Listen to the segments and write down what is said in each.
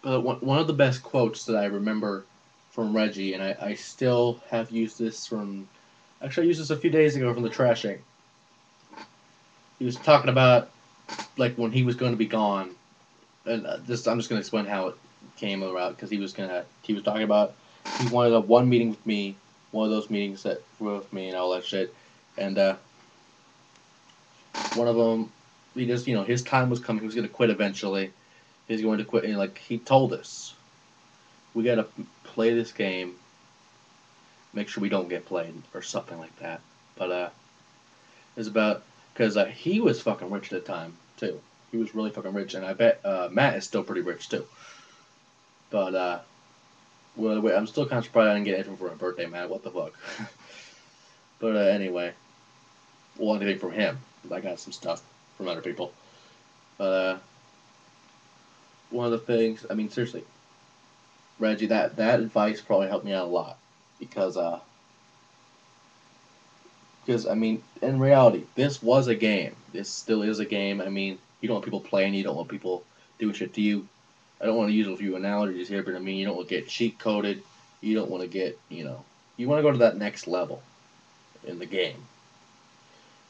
But one of the best quotes that I remember from Reggie, and I still have used this from. Actually, I used this a few days ago from the trashing. He was talking about like when he was going to be gone, and this I'm just going to explain how it came about because he was talking about he wanted a one meeting with me, one of those meetings that were with me and all that shit, and one of them he just his time was coming. He was going to quit eventually. He's going to quit, and like he told us, we got to play this game, make sure we don't get played or something like that. But it's about because he was fucking rich at the time too. He was really fucking rich, and I bet Matt is still pretty rich too. But well, wait, I'm still kind of surprised I didn't get anything for my birthday, Matt. What the fuck? But anyway, well, anything from him. I got some stuff from other people. But one of the things, I mean, seriously, Reggie, that advice probably helped me out a lot because I mean, in reality, this was a game. This still is a game. I mean, you don't want people playing. You don't want people doing shit to you. I don't want to use a few analogies here, but I mean, you don't want to get cheat coded. You don't want to get, you want to go to that next level in the game.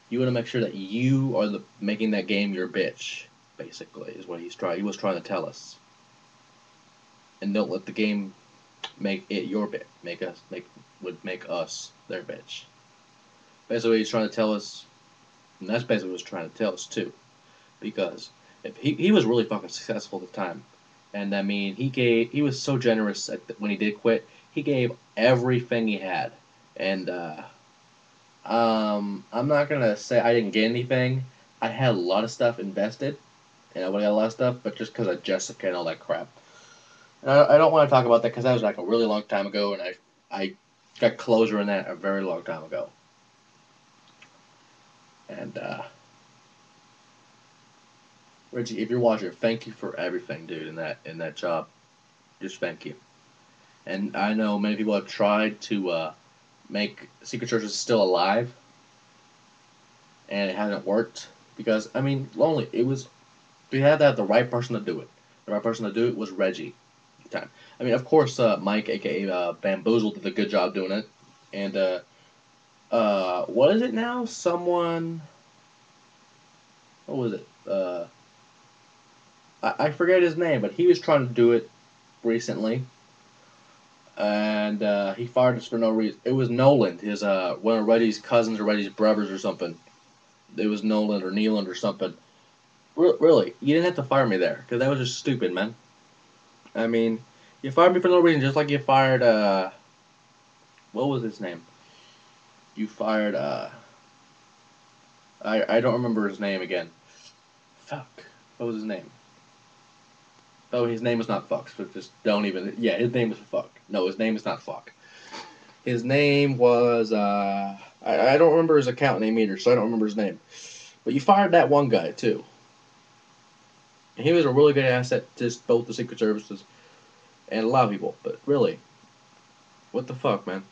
You want to make sure that you are the making that game your bitch. Basically, is what he was trying to tell us. And don't let the game make it your bitch. Make us their bitch. Basically, he's trying to tell us, and that's basically what he's trying to tell us too. Because if he was really fucking successful at the time, and I mean he was so generous when he did quit. He gave everything he had, and I'm not gonna say I didn't get anything. I had a lot of stuff invested, and I would have got a lot of stuff, but just because of Jessica and all that crap. And I don't want to talk about that because that was like a really long time ago, and I got closure in that a very long time ago. And Reggie, if you're watching, thank you for everything, dude, in that job. Just thank you. And I know many people have tried to make Secret Churches still alive, and it hasn't worked because I mean, lonely. It was we had to have the right person to do it. The right person to do it was Reggie. At the time. I mean, of course, Mike, aka Bamboozle, did a good job doing it. And what is it now? Someone, what was it? I forget his name, but he was trying to do it recently, and he fired us for no reason. It was Nolan, his one of Reggie's cousins or Reggie's brothers or something. It was Nolan or Nealand or something. Really, you didn't have to fire me there because that was just stupid, man. I mean, you fired me for no reason, just like you fired what was his name? You fired I don't remember his name again. Fuck. What was his name? Oh, his name was not Fox, but just don't even. Yeah, his name was Fuck. No, his name is not Fuck. His name was I don't remember his account name either, so I don't remember his name. But you fired that one guy too. And he was a really good asset to both the Secret Services and a lot of people. But really, what the fuck, man?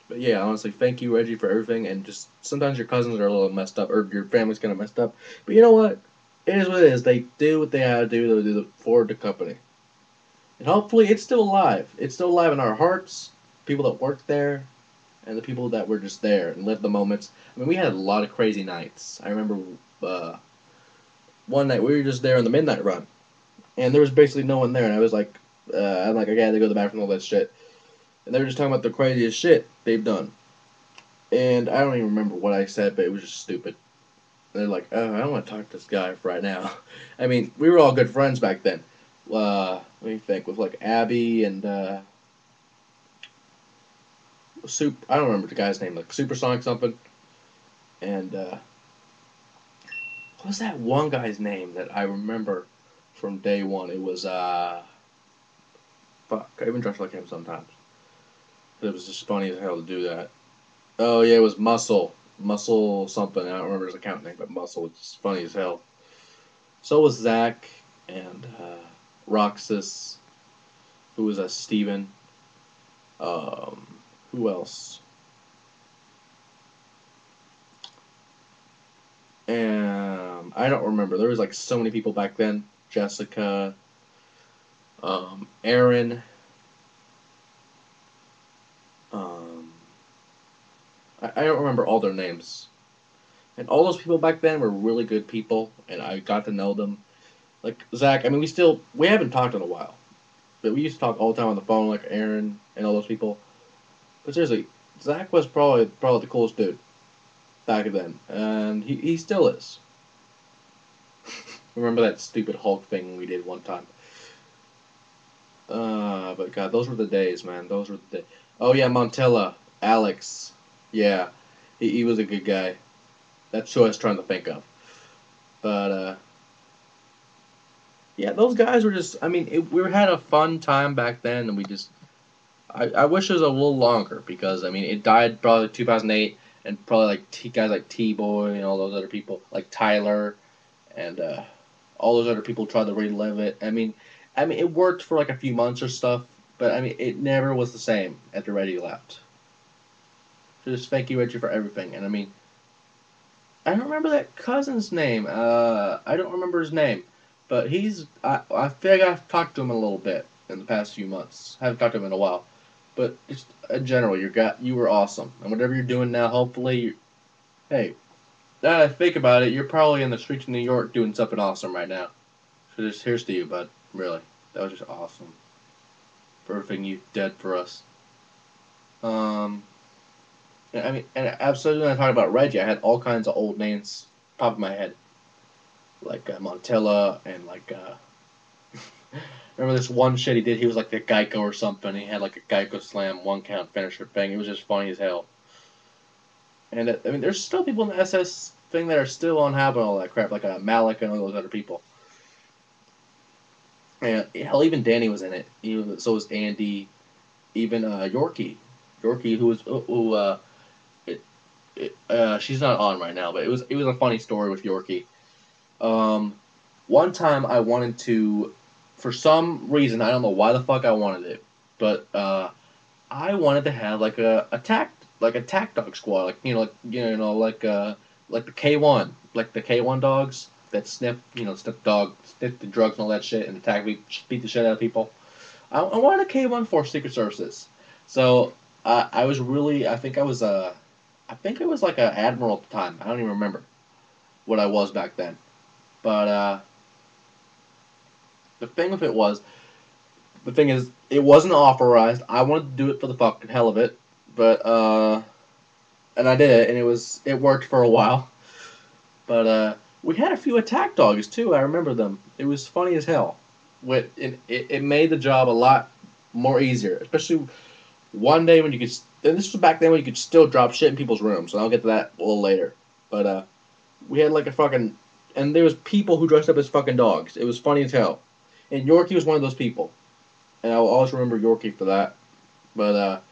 But yeah, honestly, thank you, Reggie, for everything. And just sometimes your cousins are a little messed up, or your family's kind of messed up. But you know what? It is what it is. They do what they gotta do. They do it for the company. And hopefully, it's still alive. It's still alive in our hearts. People that worked there, and the people that were just there and lived the moments. I mean, we had a lot of crazy nights. I remember one night we were just there in the midnight run, and there was basically no one there, and I was like, I'm like, I gotta go to the bathroom and all that shit. And they were just talking about the craziest shit they've done. And I don't even remember what I said, but it was just stupid. And they're like, oh, I don't want to talk to this guy right now. I mean, we were all good friends back then. Let me think, with like Abby and I don't remember the guy's name, like Supersonic something. And what was that one guy's name that I remember from day one? It was fuck. I even dress like him sometimes. It was just funny as hell to do that. Oh yeah, it was Muscle. Muscle something. I don't remember his account name, but Muscle. It's funny as hell. So was Zach and Roxas. Who was a Steven. Who else? And I don't remember. There was like so many people back then. Jessica. Aaron. Um, I don't remember all their names. And all those people back then were really good people, and I got to know them. Like Zach, I mean, we haven't talked in a while, but we used to talk all the time on the phone, like Aaron and all those people. But seriously, Zach was probably the coolest dude back then, and he still is. Remember that stupid Hulk thing we did one time? But God, those were the days, man. Those were the days. Oh yeah, Montella, Alex, yeah, he was a good guy. That's who I was trying to think of. But yeah, those guys were just. I mean, we had a fun time back then, and we just. I wish it was a little longer because I mean it died probably 2008, and probably like guys like T Boy and all those other people like Tyler, and all those other people tried to relive it. I mean it worked for like a few months or stuff, but I mean it never was the same after Reggie left. So just thank you Reggie for everything, and I mean I don't remember that cousin's name. I don't remember his name, but I feel like I've talked to him a little bit in the past few months. I haven't talked to him in a while, but just in general, you were awesome, and whatever you're doing now, hopefully, hey, now that I think about it, you're probably in the streets of New York doing something awesome right now. So just here's to you, bud. Really, that was just awesome. For everything you did for us. Um, I mean, and absolutely when I talk about Reggie, I had all kinds of old names pop in my head, like Montella and like remember this one shit he did? He was like a Geico or something. He had like a Geico slam 1 count finisher thing. It was just funny as hell. And I mean, there's still people in the SS thing that are still on having all that crap, like Malik and all those other people. And hell, even Danny was in it. So was Andy, even Yorkie, Yorkie, who was it, she's not on right now, but it was a funny story with Yorkie. Um, One time I wanted to, for some reason, I don't know why the fuck I wanted it, but I wanted to have like a tack dog squad, like like the K1 dogs that sniff the drugs and all that shit and beat the shit out of people. I wanted a K1 for Secret Services, so I was really I think I was like an admiral at the time. I don't even remember what I was back then, but the thing with it was the thing is, it wasn't authorized. I wanted to do it for the fucking hell of it, but and I did it, and it worked for a while. But we had a few attack dogs too. I remember them. It was funny as hell. It made the job a lot more easier, especially one day when you could. And this was back then when you could still drop shit in people's rooms. And I'll get to that a little later. But we had like a fucking, and there was people who dressed up as fucking dogs. It was funny as hell. And Yorkie was one of those people. And I'll always remember Yorkie for that. But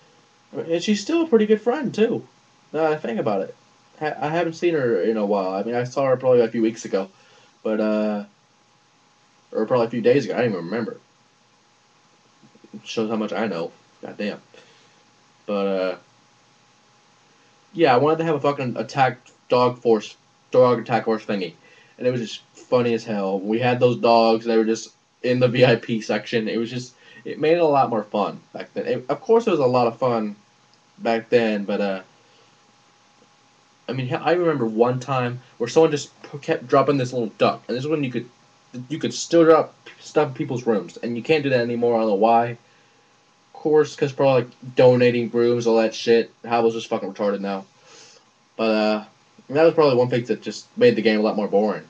and she's still a pretty good friend too. Now that I think about it, I haven't seen her in a while. I mean, I saw her probably a few weeks ago, but or probably a few days ago. I don't even remember. It shows how much I know. Goddamn. But yeah, I wanted to have a fucking dog attack force thingy, and it was just funny as hell. We had those dogs; they were just in the VIP section. It made it a lot more fun back then. Of course, it was a lot of fun back then, but I mean, I remember one time where someone just kept dropping this little duck, and this is when you could still drop stuff in people's rooms, and you can't do that anymore. I don't know why. Of course, because probably like donating brooms, all that shit. Havel's just fucking retarded now. But that was probably one thing that just made the game a lot more boring.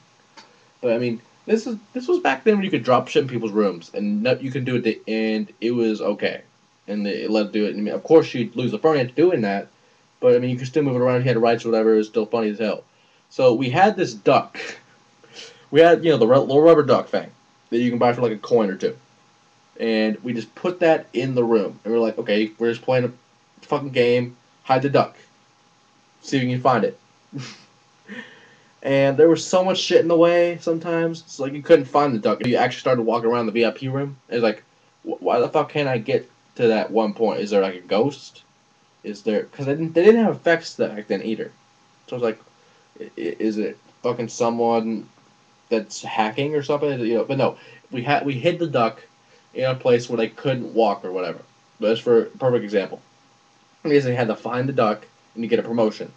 But I mean, this was back then when you could drop shit in people's rooms, and you could do it, and it was okay, and it let it do it. I mean, of course, you'd lose the fun after doing that, but I mean, you could still move it around. You had rights or whatever. It was still funny as hell. So we had this duck. We had the little rubber duck thing that you can buy for like a coin or two, and we just put that in the room, and we're like, okay, we're just playing a fucking game. Hide the duck. See if you can find it. And there was so much shit in the way sometimes. It's like you couldn't find the duck. You actually started walking around the VIP room. It's like, why the fuck can't I get to that one point? Is there like a ghost? Is there? Because they didn't have effects back then either. So I was like, is it fucking someone that's hacking or something? But no, we hid the duck in a place where they couldn't walk or whatever. That's for a perfect example. They had to find the duck and you get a promotion.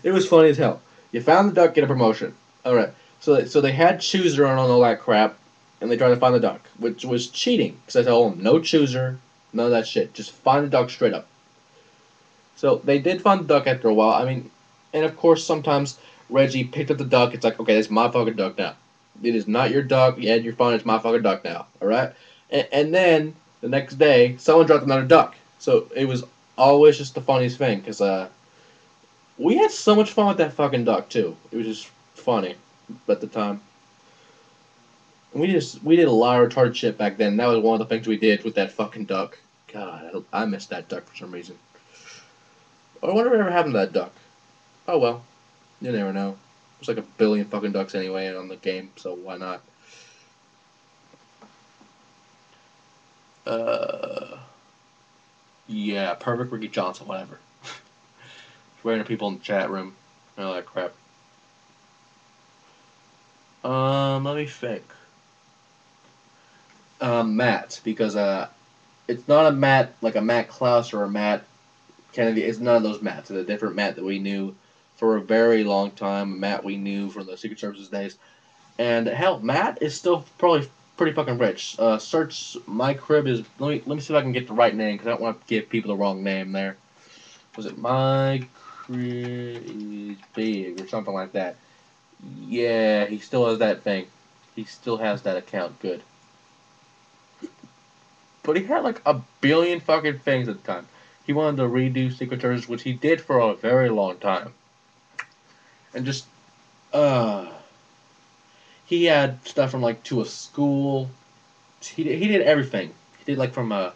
It was funny as hell. You found the duck, get a promotion. All right. So they had chooser on all that crap, and they tried to find the duck, which was cheating. Because I told them no chooser, none of that shit. Just find the duck straight up. So they did find the duck after a while. I mean, and of course sometimes Reggie picked up the duck. It's like, okay, that's my fucking duck now. It is not your duck. Yeah, you're fine. It's my fucking duck now. All right. And then the next day, someone dropped another duck. So it was always just the funniest thing because we had so much fun with that fucking duck too. It was just funny at the time. And we did a lot of retarded shit back then. That was one of the things we did with that fucking duck. God, I missed that duck for some reason. I wonder what ever happened to that duck. Oh well, you never know. There's like a billion fucking ducks anyway on the game, so why not? Yeah, perfect Ricky Johnson, whatever. Random people in the chat room and all that crap. Let me think. Matt, because it's not a Matt like a Matt Klaus or a Matt Kennedy. It's none of those Matts. It's a different Matt that we knew for a very long time. A Matt we knew from the Secret Services days. And hell, Matt is still probably pretty fucking rich. Search my crib is. Let me see if I can get the right name because I don't want to give people the wrong name there. Was it my crib is big or something like that? Yeah, he still has that thing. He still has that account. Good. But he had like a billion fucking things at the time. He wanted to redo Secret Service, which he did for a very long time. And just, uh, he had stuff from like to a school. He did everything. He did like from a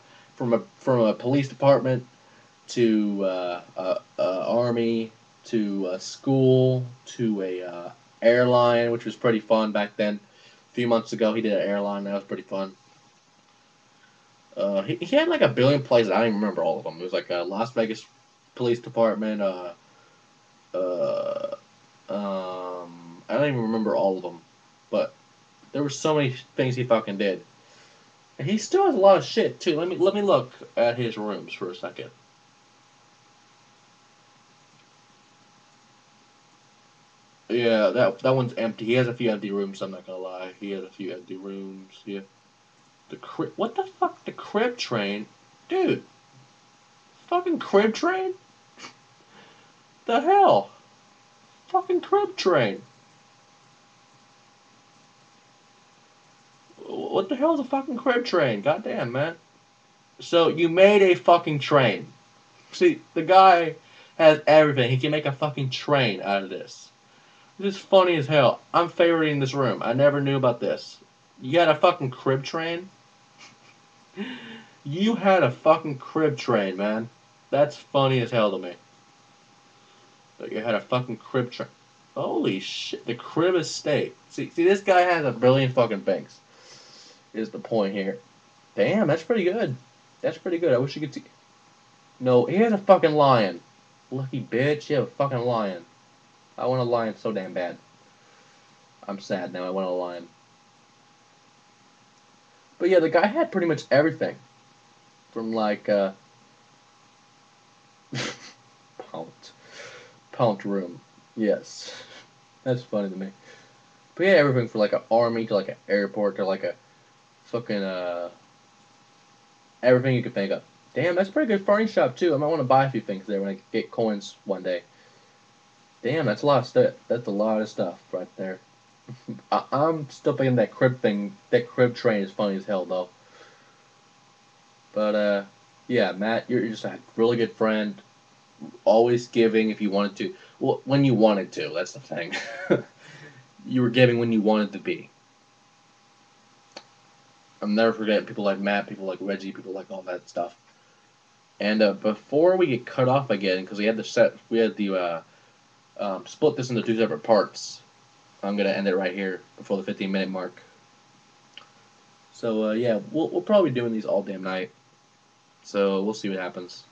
police department to army to a school to a airline, which was pretty fun back then. A few months ago, he did an airline. That was pretty fun. He had like a billion places. I don't even remember all of them. It was like a Las Vegas Police Department. Uh, I don't even remember all of them, but there were so many things he fucking did. And he still has a lot of shit too. Let me look at his rooms for a second. Yeah, that one's empty. He has a few empty rooms. I'm not gonna lie. He has a few empty rooms. Yeah. The crib. What the fuck? The crib train, dude. Fucking crib train. The hell? Fucking crib train. What the hell is a fucking crib train? Goddamn, man. So you made a fucking train. See, the guy has everything. He can make a fucking train out of this. This is funny as hell. I'm favoriting this room. I never knew about this. You got a fucking crib train? You had a fucking crib train, man. That's funny as hell to me. But you had a fucking crib train. Holy shit. The crib estate. See, this guy has a billion fucking things. Is the point here. Damn, that's pretty good. That's pretty good. I wish you could see. No, he has a fucking lion. Lucky bitch, you have a fucking lion. I want a lion so damn bad. I'm sad now, I want a lion. But yeah, the guy had pretty much everything. From like, Pount. Pount room. Yes. That's funny to me. But yeah, everything from like an army to like an airport to like a fucking, everything you could think of. Damn, that's a pretty good farming shop too. I might want to buy a few things there when I get coins one day. Damn, that's a lot of stuff. That's a lot of stuff right there. I'm still thinking that crib thing, that crib train is funny as hell though. But yeah, Matt, you're just a really good friend. Always giving if you wanted to. Well, when you wanted to. That's the thing. You were giving when you wanted to be. I'll never forget people like Matt, people like Reggie, people like all that stuff. And before we get cut off again, because we had the split this into two separate parts. I'm gonna end it right here before the 15-minute mark. So yeah, we'll probably be doing these all damn night. So we'll see what happens.